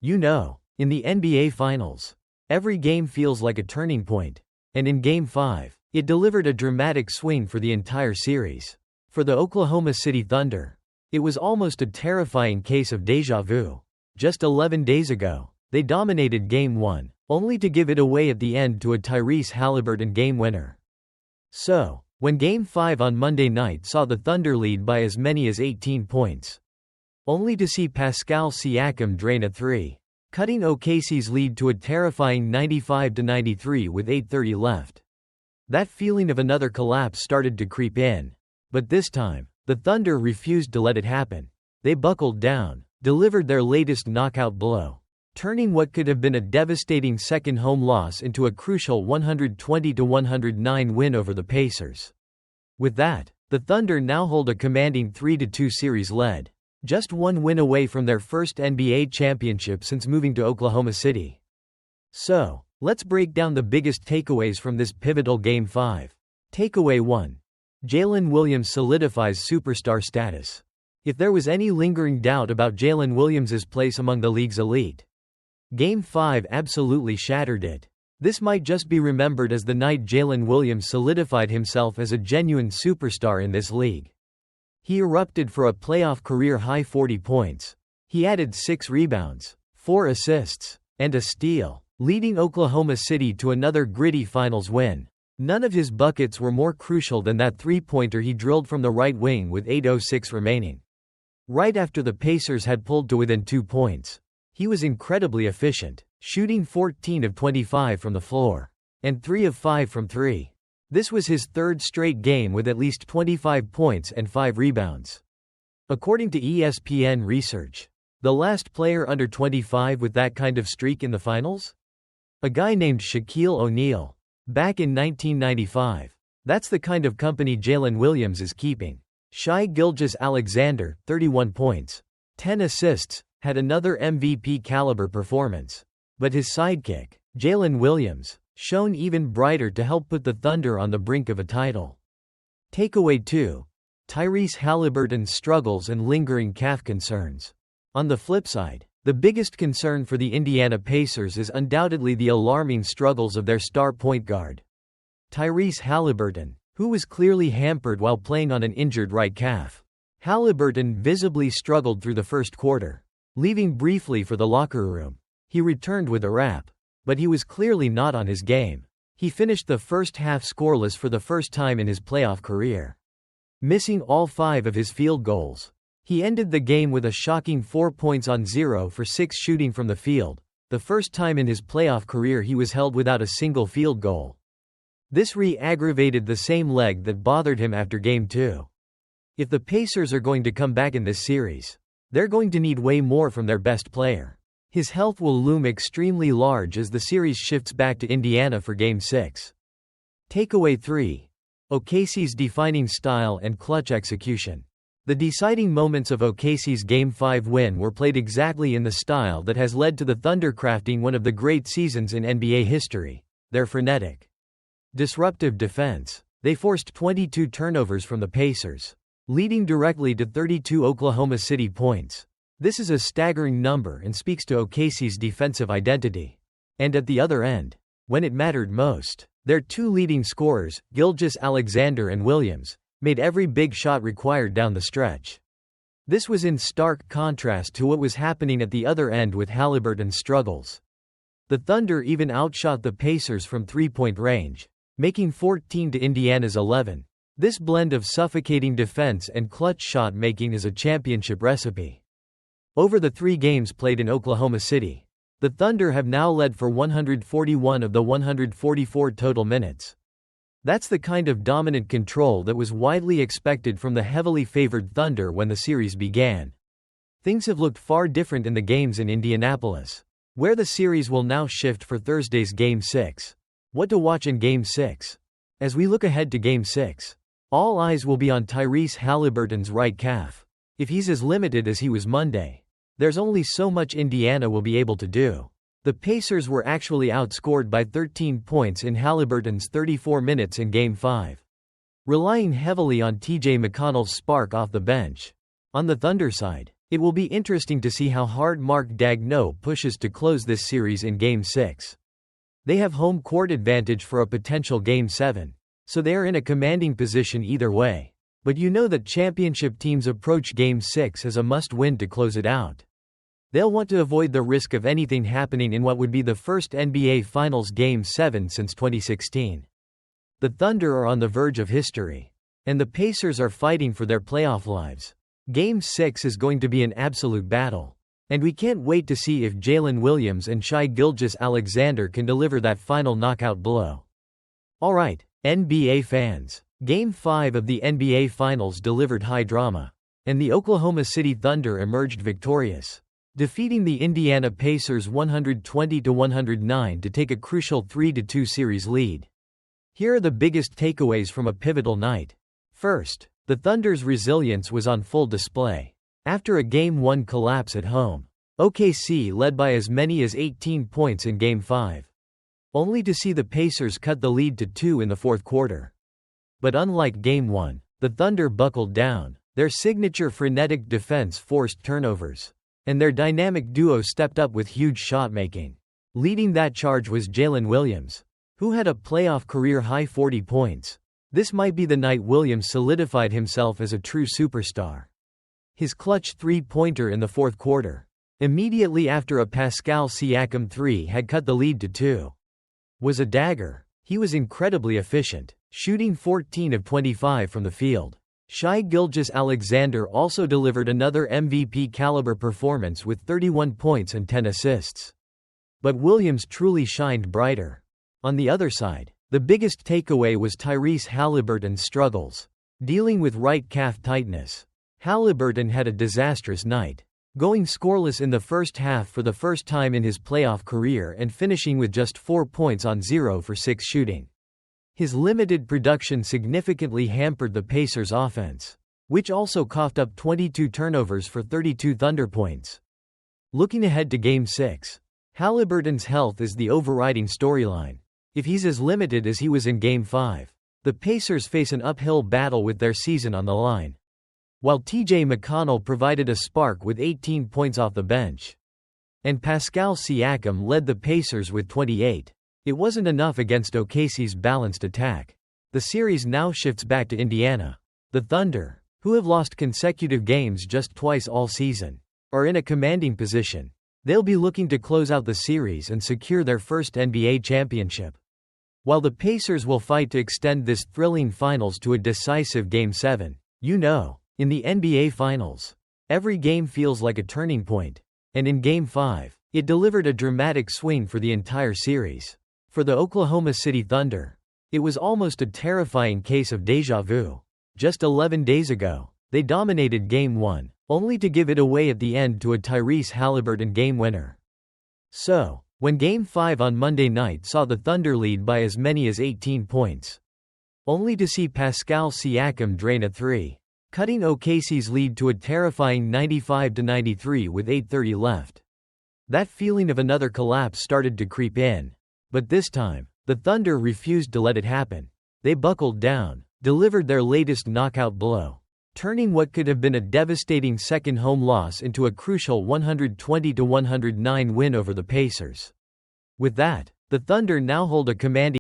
In the NBA Finals, every game feels like a turning point, and in Game 5, it delivered a dramatic swing for the entire series. For the Oklahoma City Thunder, it was almost a terrifying case of déjà vu. Just 11 days ago, they dominated Game 1, only to give it away at the end to a Tyrese Haliburton game winner. So, when Game 5 on Monday night saw the Thunder lead by as many as 18 points, only to see Pascal Siakam drain a three, cutting OKC's lead to a terrifying 95-93 with 8:30 left. That feeling of another collapse started to creep in. But this time, the Thunder refused to let it happen. They buckled down, delivered their latest knockout blow, turning what could have been a devastating second home loss into a crucial 120-109 win over the Pacers. With that, the Thunder now hold a commanding 3-2 series lead, just one win away from their first NBA championship since moving to Oklahoma City. So, let's break down the biggest takeaways from this pivotal Game 5. Takeaway 1. Jalen Williams solidifies superstar status. If there was any lingering doubt about Jalen Williams' place among the league's elite, Game 5 absolutely shattered it. This might just be remembered as the night Jalen Williams solidified himself as a genuine superstar in this league. He erupted for a playoff career-high 40 points. He added 6 rebounds, 4 assists, and a steal, leading Oklahoma City to another gritty finals win. None of his buckets were more crucial than that three-pointer he drilled from the right wing with 8:06 remaining, right after the Pacers had pulled to within 2 points. He was incredibly efficient, shooting 14 of 25 from the floor, and 3 of 5 from 3. This was his third straight game with at least 25 points and 5 rebounds. According to ESPN research, the last player under 25 with that kind of streak in the finals? A guy named Shaquille O'Neal, back in 1995. That's the kind of company Jalen Williams is keeping. Shai Gilgeous-Alexander, 31 points, 10 assists, had another MVP-caliber performance. But his sidekick, Jalen Williams, shone even brighter to help put the Thunder on the brink of a title. Takeaway 2. Tyrese Haliburton's struggles and lingering calf concerns. On the flip side, the biggest concern for the Indiana Pacers is undoubtedly the alarming struggles of their star point guard, Tyrese Haliburton, who was clearly hampered while playing on an injured right calf. Haliburton visibly struggled through the first quarter, leaving briefly for the locker room. He returned with a rap, but he was clearly not on his game. He finished the first half scoreless for the first time in his playoff career, missing all 5 of his field goals. He ended the game with a shocking 4 points on 0 for 6 shooting from the field, the first time in his playoff career he was held without a single field goal. This re-aggravated the same leg that bothered him after Game 2. If the Pacers are going to come back in this series, they're going to need way more from their best player. His health will loom extremely large as the series shifts back to Indiana for Game 6. Takeaway 3. OKC's defining style and clutch execution. The deciding moments of OKC's Game 5 win were played exactly in the style that has led to the Thunder crafting one of the great seasons in NBA history: their frenetic, disruptive defense. They forced 22 turnovers from the Pacers, leading directly to 32 Oklahoma City points. This is a staggering number and speaks to OKC's defensive identity. And at the other end, when it mattered most, their 2 leading scorers, Gilgeous-Alexander and Williams, made every big shot required down the stretch. This was in stark contrast to what was happening at the other end with Haliburton's struggles. The Thunder even outshot the Pacers from 3-point range, making 14 to Indiana's 11. This blend of suffocating defense and clutch shot making is a championship recipe. Over the 3 games played in Oklahoma City, the Thunder have now led for 141 of the 144 total minutes. That's the kind of dominant control that was widely expected from the heavily favored Thunder when the series began. Things have looked far different in the games in Indianapolis, where the series will now shift for Thursday's Game 6. What to watch in Game 6? As we look ahead to Game 6, all eyes will be on Tyrese Haliburton's right calf. If he's as limited as he was Monday, there's only so much Indiana will be able to do. The Pacers were actually outscored by 13 points in Haliburton's 34 minutes in Game 5, relying heavily on TJ McConnell's spark off the bench. On the Thunder side, It will be interesting to see how hard Mark Daigneault pushes to close this series in Game 6. They have home court advantage for a potential Game 7, so they are in a commanding position either way. But you know that championship teams approach Game 6 as a must-win to close it out. They'll want to avoid the risk of anything happening in what would be the first NBA Finals Game 7 since 2016. The Thunder are on the verge of history, and the Pacers are fighting for their playoff lives. Game 6 is going to be an absolute battle, and we can't wait to see if Jalen Williams and Shai Gilgeous-Alexander can deliver that final knockout blow. Alright, NBA fans. Game 5 of the NBA Finals delivered high drama, and the Oklahoma City Thunder emerged victorious, defeating the Indiana Pacers 120-109 to take a crucial 3-2 series lead. Here are the biggest takeaways from a pivotal night. First, the Thunder's resilience was on full display. After a Game 1 collapse at home, OKC led by as many as 18 points in Game 5, only to see the Pacers cut the lead to 2 in the fourth quarter. But unlike Game 1, the Thunder buckled down. Their signature frenetic defense forced turnovers, and their dynamic duo stepped up with huge shot-making. Leading that charge was Jalen Williams, who had a playoff career-high 40 points. This might be the night Williams solidified himself as a true superstar. His clutch three-pointer in the fourth quarter, immediately after a Pascal Siakam 3 had cut the lead to 2, was a dagger. He was incredibly efficient, shooting 14 of 25 from the field. Shai Gilgeous-Alexander also delivered another MVP-caliber performance with 31 points and 10 assists. But Williams truly shined brighter. On the other side, the biggest takeaway was Tyrese Haliburton's struggles, dealing with right calf tightness. Haliburton had a disastrous night, going scoreless in the first half for the first time in his playoff career and finishing with just 4 points on 0 for 6 shooting. His limited production significantly hampered the Pacers' offense, which also coughed up 22 turnovers for 32 Thunder points. Looking ahead to Game 6, Haliburton's health is the overriding storyline. If he's as limited as he was in Game 5, the Pacers face an uphill battle with their season on the line. While TJ McConnell provided a spark with 18 points off the bench, and Pascal Siakam led the Pacers with 28, it wasn't enough against OKC's balanced attack. The series now shifts back to Indiana. The Thunder, who have lost consecutive games just twice all season, are in a commanding position. They'll be looking to close out the series and secure their first NBA championship, while the Pacers will fight to extend this thrilling finals to a decisive Game 7. In the NBA Finals, every game feels like a turning point, and in Game 5, it delivered a dramatic swing for the entire series. For the Oklahoma City Thunder, it was almost a terrifying case of déjà vu. Just 11 days ago, they dominated Game 1, only to give it away at the end to a Tyrese Haliburton game winner. So, when Game 5 on Monday night saw the Thunder lead by as many as 18 points, only to see Pascal Siakam drain a 3, cutting OKC's lead to a terrifying 95-93 with 8:30 left. That feeling of another collapse started to creep in. But this time, the Thunder refused to let it happen. They buckled down, delivered their latest knockout blow, turning what could have been a devastating second home loss into a crucial 120-109 win over the Pacers. With that, the Thunder now hold a commanding